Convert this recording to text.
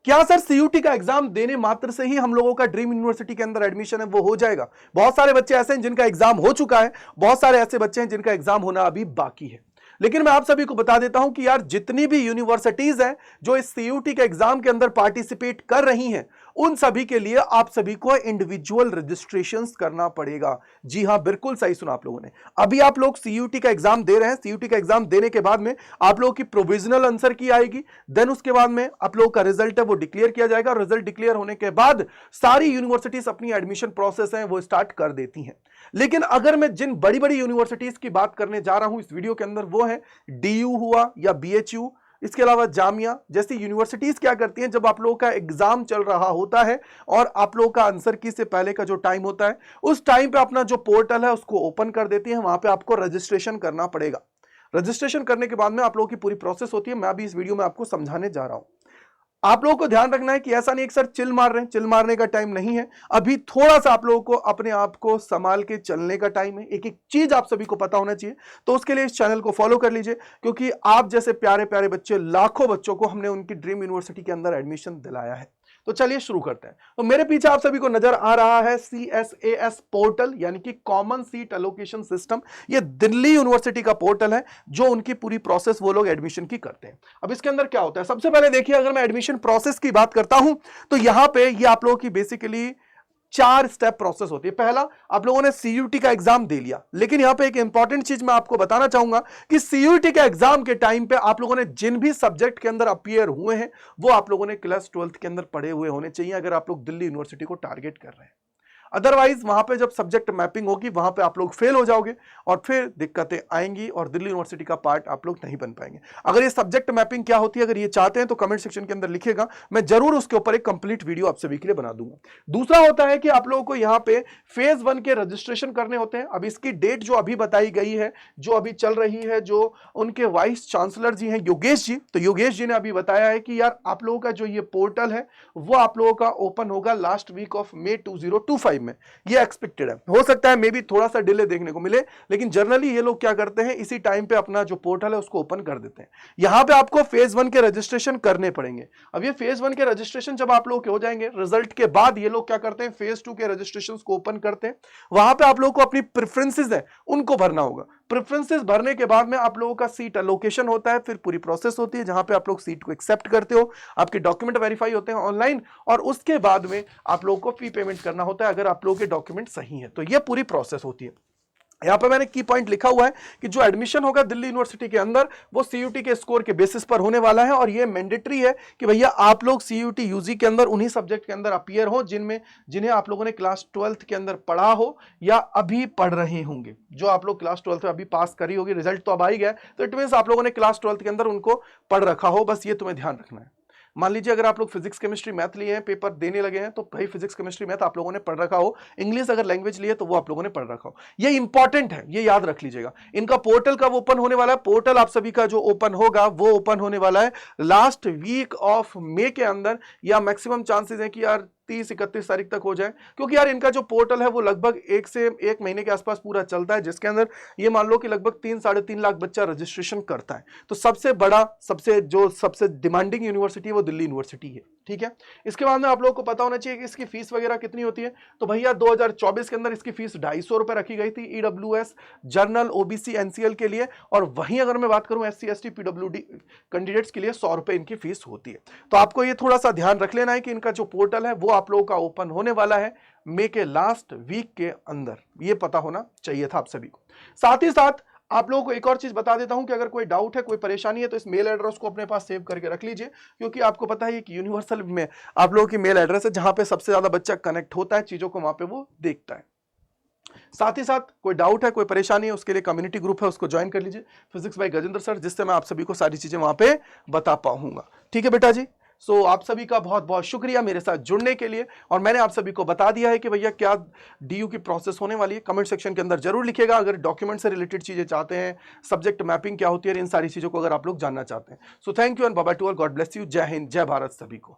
क्या sir CUT का exam देने मात्र से ही हम लोगों का ड्रीम यूनिवर्सिटी के अंदर एडमिशन है वो हो जाएगा? बहुत सारे बच्चे ऐसे हैं जिनका एग्जाम हो चुका है, बहुत सारे ऐसे बच्चे हैं जिनका एग्जाम होना अभी बाकी है। लेकिन मैं आप सभी को बता देता हूं कि यार जितनी भी यूनिवर्सिटीज हैं जो इस सीयूटी के एग्जाम के अंदर पार्टिसिपेट कर रही हैं, उन सभी के लिए आप सभी को इंडिविजुअल रजिस्ट्रेशंस करना पड़ेगा। जी हां, बिल्कुल सही सुना आप लोगों ने। अभी आप लोग सीयूटी का एग्जाम दे रहे हैं, सीयूटी का एग्जाम देने के बाद में आप लोगों की प्रोविजनल आंसर की आएगी, देन उसके बाद में आप लोगों का रिजल्ट है वो डिक्लेयर किया जाएगा। रिजल्ट डिक्लेयर होने के बाद सारी यूनिवर्सिटीज अपनी एडमिशन प्रोसेस है वो स्टार्ट कर देती हैं। लेकिन अगर मैं जिन बड़ी बड़ी यूनिवर्सिटीज की बात करने जा रहा हूं इस वीडियो के अंदर, वो है डीयू हुआ या बीएचयू, इसके अलावा जामिया जैसी यूनिवर्सिटीज क्या करती हैं, जब आप लोगों का एग्जाम चल रहा होता है और आप लोगों का आंसर की से पहले का जो टाइम होता है, उस टाइम पे अपना जो पोर्टल है उसको ओपन कर देती है। वहां पे आपको रजिस्ट्रेशन करना पड़ेगा। रजिस्ट्रेशन करने के बाद में आप लोगों की पूरी प्रोसेस होती है, मैं अभी इस वीडियो में आपको समझाने जा रहा हूं। आप लोगों को ध्यान रखना है कि ऐसा नहीं एक सर चिल मार रहे हैं, चिल मारने का टाइम नहीं है। अभी थोड़ा सा आप लोगों को अपने आप को संभाल के चलने का टाइम है। एक एक चीज आप सभी को पता होना चाहिए, तो उसके लिए इस चैनल को फॉलो कर लीजिए, क्योंकि आप जैसे प्यारे प्यारे बच्चे, लाखों बच्चों को हमने उनकी ड्रीम यूनिवर्सिटी के अंदर एडमिशन दिलाया है। तो चलिए शुरू करते हैं। तो मेरे पीछे आप सभी को नजर आ रहा है CSAS पोर्टल, यानी कि कॉमन सीट एलोकेशन सिस्टम। ये दिल्ली यूनिवर्सिटी का पोर्टल है जो उनकी पूरी प्रोसेस वो लोग एडमिशन की करते हैं। अब इसके अंदर क्या होता है, सबसे पहले देखिए, अगर मैं एडमिशन प्रोसेस की बात करता हूं तो यहां पे ये आप लोगों की बेसिकली 4 स्टेप प्रोसेस होती है। पहला, आप लोगों ने सीयूटी का एग्जाम दे लिया, लेकिन यहां पे एक इंपॉर्टेंट चीज मैं आपको बताना चाहूंगा कि सीयूटी के एग्जाम के टाइम पे आप लोगों ने जिन भी सब्जेक्ट के अंदर अपीयर हुए हैं वो आप लोगों ने क्लास 12th के अंदर पढ़े हुए होने चाहिए, अगर आप लोग दिल्ली यूनिवर्सिटी को टारगेट कर रहे हैं। अदरवाइज वहां पे जब सब्जेक्ट मैपिंग होगी वहां पे आप लोग फेल हो जाओगे और फिर दिक्कतें आएंगी और दिल्ली यूनिवर्सिटी का पार्ट आप लोग नहीं बन पाएंगे। अगर ये सब्जेक्ट मैपिंग क्या होती है, अगर ये चाहते हैं तो कमेंट सेक्शन के अंदर लिखिएगा, मैं जरूर उसके ऊपर एक कंप्लीट वीडियो आप सभी के लिए बना दूंगा। दूसरा होता है कि आप लोगों को यहाँ पे फेज 1 के रजिस्ट्रेशन करने होते हैं। अब इसकी डेट जो अभी बताई गई है, जो अभी चल रही है, जो उनके वाइस चांसलर जी हैं योगेश जी, तो योगेश जी ने अभी बताया है कि यार आप लोगों का जो ये पोर्टल है वो आप लोगों का ओपन होगा लास्ट वीक ऑफ May 2025 में। ये एक्सपेक्टेड है, हो सकता है मे बी थोड़ा सा डिले देखने को मिले, लेकिन जनरली ये लोग क्या करते हैं, इसी टाइम पे अपना जो पोर्टल है उसको ओपन कर देते हैं। यहां पे आपको फेज 1 के रजिस्ट्रेशन करने पड़ेंगे। अब ये फेज 1 के रजिस्ट्रेशन जब आप लोग के हो जाएंगे, रिजल्ट के बाद ये लोग क्या करते हैं, फेज 2 के रजिस्ट्रेशन को ओपन करते हैं। वहां पे आप लोग को अपनी प्रेफरेंसेस है उनको भरना होगा। प्रेफरेंसेस भरने के बाद में आप लोगों का सीट एलोकेशन होता है, फिर पूरी प्रोसेस होती है जहां पे आप लोग सीट को एक्सेप्ट करते हो, आपके डॉक्यूमेंट वेरीफाई होते हैं ऑनलाइन, और उसके बाद में आप लोगों को फी पेमेंट करना होता है अगर आप लोगों के डॉक्यूमेंट सही है। तो ये पूरी प्रोसेस होती है। यहां पर मैंने की पॉइंट लिखा हुआ है कि जो एडमिशन होगा दिल्ली यूनिवर्सिटी के अंदर वो सीयूटी के स्कोर के बेसिस पर होने वाला है, और ये मैंडेटरी है कि भैया आप लोग सीयूटी यूजी के अंदर उन्हीं सब्जेक्ट के अंदर अपीयर हो जिन्हें आप लोगों ने क्लास 12th के अंदर पढ़ा हो या अभी पढ़ रहे होंगे। जो आप लोग क्लास 12th में अभी पास करी होगी, रिजल्ट तो अब आ ही गया, तो इट मींस आप लोगों ने क्लास 12th के अंदर उनको पढ़ रखा हो, बस ये तुम्हें ध्यान रखना है। मान लीजिए अगर आप लोग फिजिक्स केमिस्ट्री मैथ लिए हैं, पेपर देने लगे हैं, तो भाई फिजिक्स केमिस्ट्री मैथ आप लोगों ने पढ़ रखा हो। इंग्लिश अगर लैंग्वेज लिए तो वो आप लोगों ने पढ़ रखा हो। ये इंपॉर्टेंट है, ये याद रख लीजिएगा। इनका पोर्टल कब ओपन होने वाला है, पोर्टल आप सभी का जो ओपन होगा वो ओपन होने वाला है लास्ट वीक ऑफ मे के अंदर, या मैक्सिमम चांसेस है कि यार 30-31 तारीख तक हो जाए, क्योंकि यार इनका जो पोर्टल है वो लगभग 1 से 1 महीने के आसपास पूरा चलता है, जिसके अंदर ये मान लो कि लगभग 3-3.5 लाख बच्चा रजिस्ट्रेशन करता है। तो सबसे बड़ा, सबसे डिमांडिंग यूनिवर्सिटी है वो दिल्ली यूनिवर्सिटी है, ठीक है। इसके बाद में आप लोगों को पता होना चाहिए कि इसकी फीस वगैरह कितनी होती है। तो भैया 2024 के अंदर इसकी फीस 250 रुपए रखी गई थी EWS जनरल OBC NCL के लिए, और वहीं अगर मैं बात करूं SC ST PWD कैंडिडेट्स के लिए 100 रुपए इनकी फीस होती है। तो आपको ये थोड़ा सा ध्यान रख लेना है कि इनका जो पोर्टल है वो आप लोगों का ओपन होने वाला है मई के लास्ट वीक के अंदर, ये पता होना चाहिए था आप सभी को। साथ ही साथ आप लोगों को एक और चीज बता देता हूं कि अगर कोई डाउट है, कोई परेशानी है, तो इस मेल एड्रेस को अपने पास सेव करके रख लीजिए, क्योंकि आपको पता है कि यूनिवर्सल में आप लोगों की मेल एड्रेस है जहां पे सबसे ज्यादा बच्चा कनेक्ट होता है, चीजों को वहां पे वो देखता है। साथ ही साथ कोई डाउट है, कोई परेशानी है, उसके लिए कम्युनिटी ग्रुप है, उसको ज्वाइन कर लीजिए, फिजिक्स बाय गजेंद्र सर, जिससे मैं आप सभी को सारी चीजें वहां पे बता पाऊंगा। ठीक है बेटा जी। आप सभी का बहुत बहुत शुक्रिया मेरे साथ जुड़ने के लिए, और मैंने आप सभी को बता दिया है कि भैया क्या डीयू की प्रोसेस होने वाली है। कमेंट सेक्शन के अंदर जरूर लिखिएगा अगर डॉक्यूमेंट से रिलेटेड चीजें चाहते हैं, सब्जेक्ट मैपिंग क्या होती है, इन सारी चीजों को अगर आप लोग जानना चाहते हैं। Thank you and bye bye to all, God bless you, जय हिंद, जय भारत सभी को।